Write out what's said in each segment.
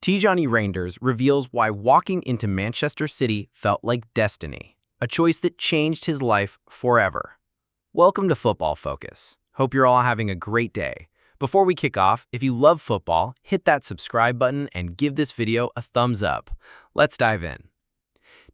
Tijjani Reijnders reveals why walking into Manchester City felt like destiny, a choice that changed his life forever. Welcome to Football Focus. Hope you're all having a great day. Before we kick off, if you love football, hit that subscribe button and give this video a thumbs up. Let's dive in.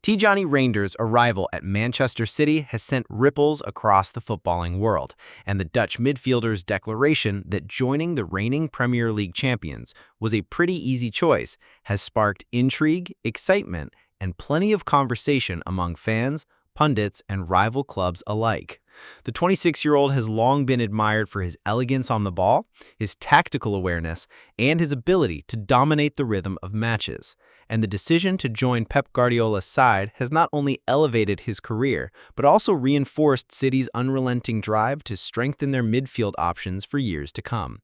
Tijjani Reijnders' arrival at Manchester City has sent ripples across the footballing world, and the Dutch midfielder's declaration that joining the reigning Premier League champions was a pretty easy choice has sparked intrigue, excitement, and plenty of conversation among fans, pundits, and rival clubs alike. The 26-year-old has long been admired for his elegance on the ball, his tactical awareness, and his ability to dominate the rhythm of matches. And the decision to join Pep Guardiola's side has not only elevated his career, but also reinforced City's unrelenting drive to strengthen their midfield options for years to come.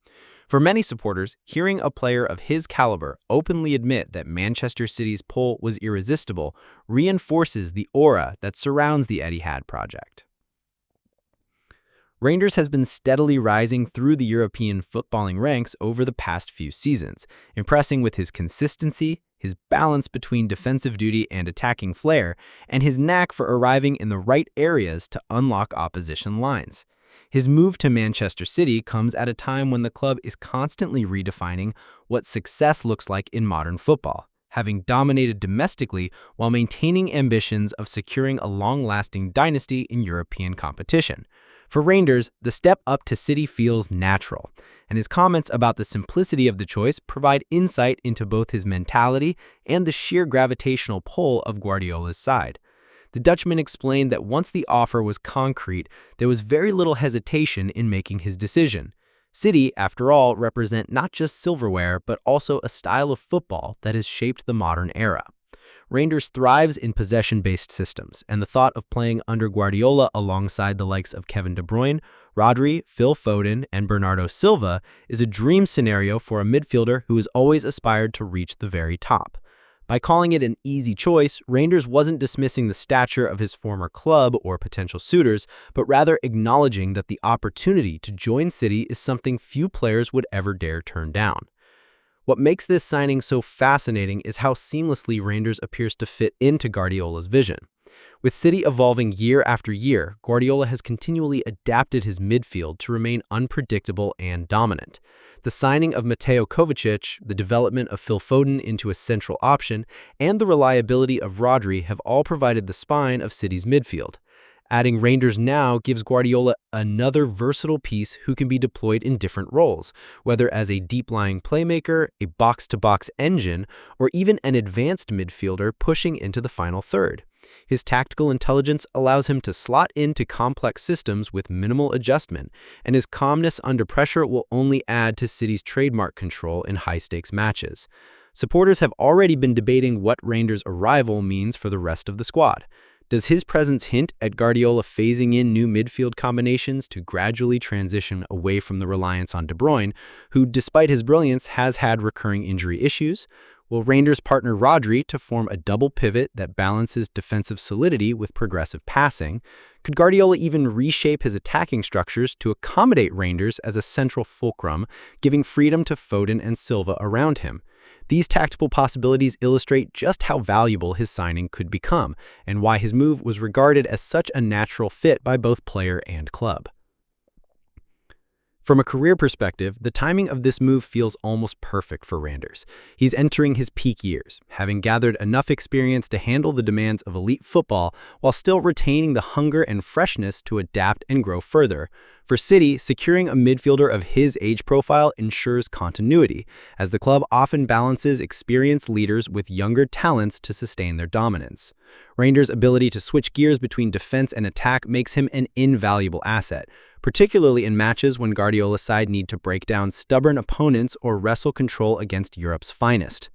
For many supporters, hearing a player of his caliber openly admit that Manchester City's pull was irresistible reinforces the aura that surrounds the Etihad project. Reijnders has been steadily rising through the European footballing ranks over the past few seasons, impressing with his consistency, his balance between defensive duty and attacking flair, and his knack for arriving in the right areas to unlock opposition lines. His move to Manchester City comes at a time when the club is constantly redefining what success looks like in modern football, having dominated domestically while maintaining ambitions of securing a long-lasting dynasty in European competition. For Reijnders, the step up to City feels natural, and his comments about the simplicity of the choice provide insight into both his mentality and the sheer gravitational pull of Guardiola's side. The Dutchman explained that once the offer was concrete, there was very little hesitation in making his decision. City, after all, represent not just silverware, but also a style of football that has shaped the modern era. Reijnders thrives in possession-based systems, and the thought of playing under Guardiola alongside the likes of Kevin De Bruyne, Rodri, Phil Foden, and Bernardo Silva is a dream scenario for a midfielder who has always aspired to reach the very top. By calling it an easy choice, Reijnders wasn't dismissing the stature of his former club or potential suitors, but rather acknowledging that the opportunity to join City is something few players would ever dare turn down. What makes this signing so fascinating is how seamlessly Reijnders appears to fit into Guardiola's vision. With City evolving year after year, Guardiola has continually adapted his midfield to remain unpredictable and dominant. The signing of Mateo Kovacic, the development of Phil Foden into a central option, and the reliability of Rodri have all provided the spine of City's midfield. Adding Reijnders now gives Guardiola another versatile piece who can be deployed in different roles, whether as a deep-lying playmaker, a box-to-box engine, or even an advanced midfielder pushing into the final third. His tactical intelligence allows him to slot into complex systems with minimal adjustment, and his calmness under pressure will only add to City's trademark control in high-stakes matches. Supporters have already been debating what Reijnders' arrival means for the rest of the squad. Does his presence hint at Guardiola phasing in new midfield combinations to gradually transition away from the reliance on De Bruyne, who, despite his brilliance, has had recurring injury issues? Will Reijnders partner Rodri to form a double pivot that balances defensive solidity with progressive passing? Could Guardiola even reshape his attacking structures to accommodate Reijnders as a central fulcrum, giving freedom to Foden and Silva around him? These tactical possibilities illustrate just how valuable his signing could become, and why his move was regarded as such a natural fit by both player and club. From a career perspective, the timing of this move feels almost perfect for Reijnders. He's entering his peak years, having gathered enough experience to handle the demands of elite football while still retaining the hunger and freshness to adapt and grow further. For City, securing a midfielder of his age profile ensures continuity, as the club often balances experienced leaders with younger talents to sustain their dominance. Reijnders' ability to switch gears between defense and attack makes him an invaluable asset, particularly in matches when Guardiola's side need to break down stubborn opponents or wrestle control against Europe's finest.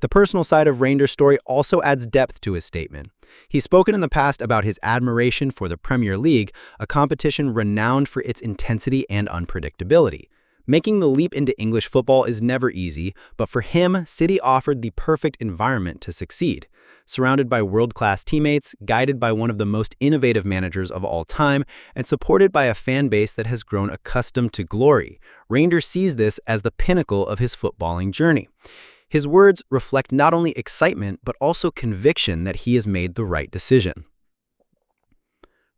The personal side of Reijnders' story also adds depth to his statement. He's spoken in the past about his admiration for the Premier League, a competition renowned for its intensity and unpredictability. Making the leap into English football is never easy, but for him, City offered the perfect environment to succeed. Surrounded by world-class teammates, guided by one of the most innovative managers of all time, and supported by a fan base that has grown accustomed to glory, Reijnders sees this as the pinnacle of his footballing journey. His words reflect not only excitement but also conviction that he has made the right decision.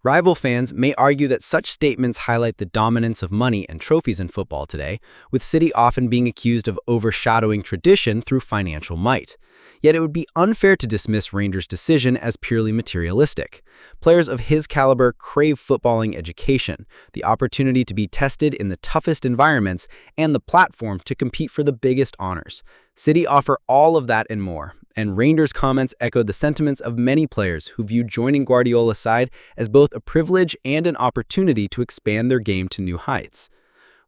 Rival fans may argue that such statements highlight the dominance of money and trophies in football today, with City often being accused of overshadowing tradition through financial might. Yet it would be unfair to dismiss Reijnders' decision as purely materialistic. Players of his caliber crave footballing education, the opportunity to be tested in the toughest environments, and the platform to compete for the biggest honors. City offer all of that and more. And Reijnders' comments echoed the sentiments of many players who viewed joining Guardiola's side as both a privilege and an opportunity to expand their game to new heights.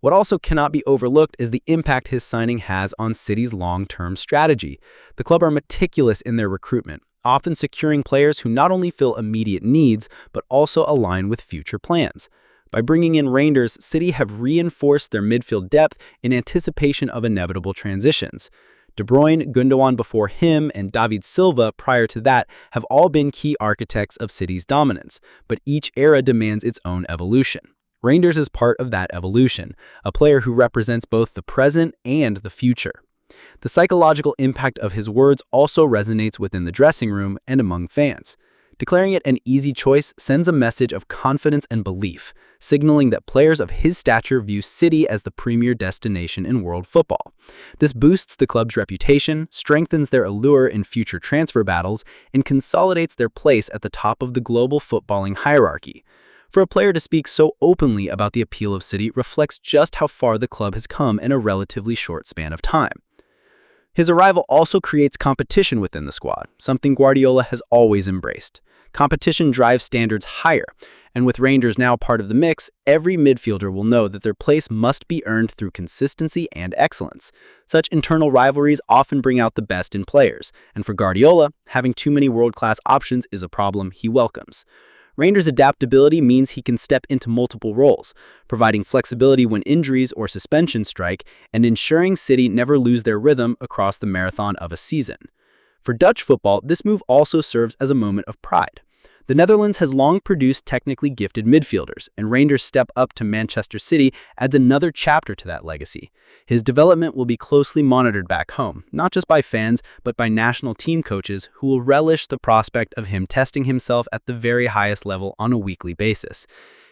What also cannot be overlooked is the impact his signing has on City's long-term strategy. The club are meticulous in their recruitment, often securing players who not only fill immediate needs but also align with future plans. By bringing in Reijnders, City have reinforced their midfield depth in anticipation of inevitable transitions. De Bruyne, Gundogan before him, and David Silva prior to that have all been key architects of City's dominance, but each era demands its own evolution. Reijnders is part of that evolution, a player who represents both the present and the future. The psychological impact of his words also resonates within the dressing room and among fans. Declaring it an easy choice sends a message of confidence and belief, signaling that players of his stature view City as the premier destination in world football. This boosts the club's reputation, strengthens their allure in future transfer battles, and consolidates their place at the top of the global footballing hierarchy. For a player to speak so openly about the appeal of City reflects just how far the club has come in a relatively short span of time. His arrival also creates competition within the squad, something Guardiola has always embraced. Competition drives standards higher, and with Reijnders now part of the mix, every midfielder will know that their place must be earned through consistency and excellence. Such internal rivalries often bring out the best in players, and for Guardiola, having too many world-class options is a problem he welcomes. Reijnders' adaptability means he can step into multiple roles, providing flexibility when injuries or suspensions strike and ensuring City never lose their rhythm across the marathon of a season. For Dutch football, this move also serves as a moment of pride. The Netherlands has long produced technically gifted midfielders, and Reijnders' step up to Manchester City adds another chapter to that legacy. His development will be closely monitored back home, not just by fans, but by national team coaches who will relish the prospect of him testing himself at the very highest level on a weekly basis.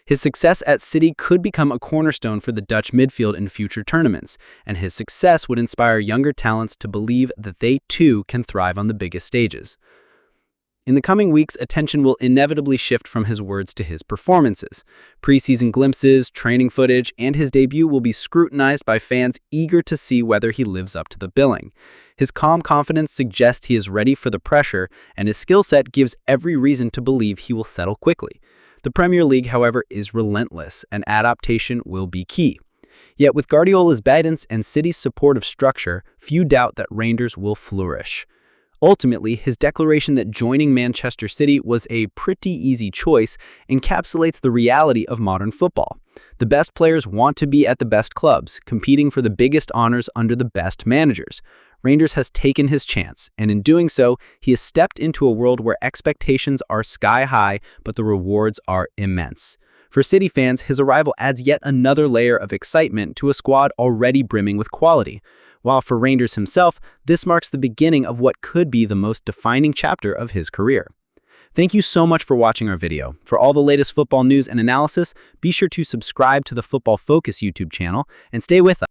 His success at City could become a cornerstone for the Dutch midfield in future tournaments, and his success would inspire younger talents to believe that they too can thrive on the biggest stages. In the coming weeks, attention will inevitably shift from his words to his performances. Preseason glimpses, training footage, and his debut will be scrutinized by fans eager to see whether he lives up to the billing. His calm confidence suggests he is ready for the pressure, and his skill set gives every reason to believe he will settle quickly. The Premier League, however, is relentless, and adaptation will be key. Yet with Guardiola's guidance and City's supportive structure, few doubt that Reijnders will flourish. Ultimately, his declaration that joining Manchester City was a pretty easy choice encapsulates the reality of modern football. The best players want to be at the best clubs, competing for the biggest honors under the best managers. Reijnders has taken his chance, and in doing so, he has stepped into a world where expectations are sky high, but the rewards are immense. For City fans, his arrival adds yet another layer of excitement to a squad already brimming with quality. While for Reijnders himself, this marks the beginning of what could be the most defining chapter of his career. Thank you so much for watching our video. For all the latest football news and analysis, be sure to subscribe to the Football Focus YouTube channel and stay with us.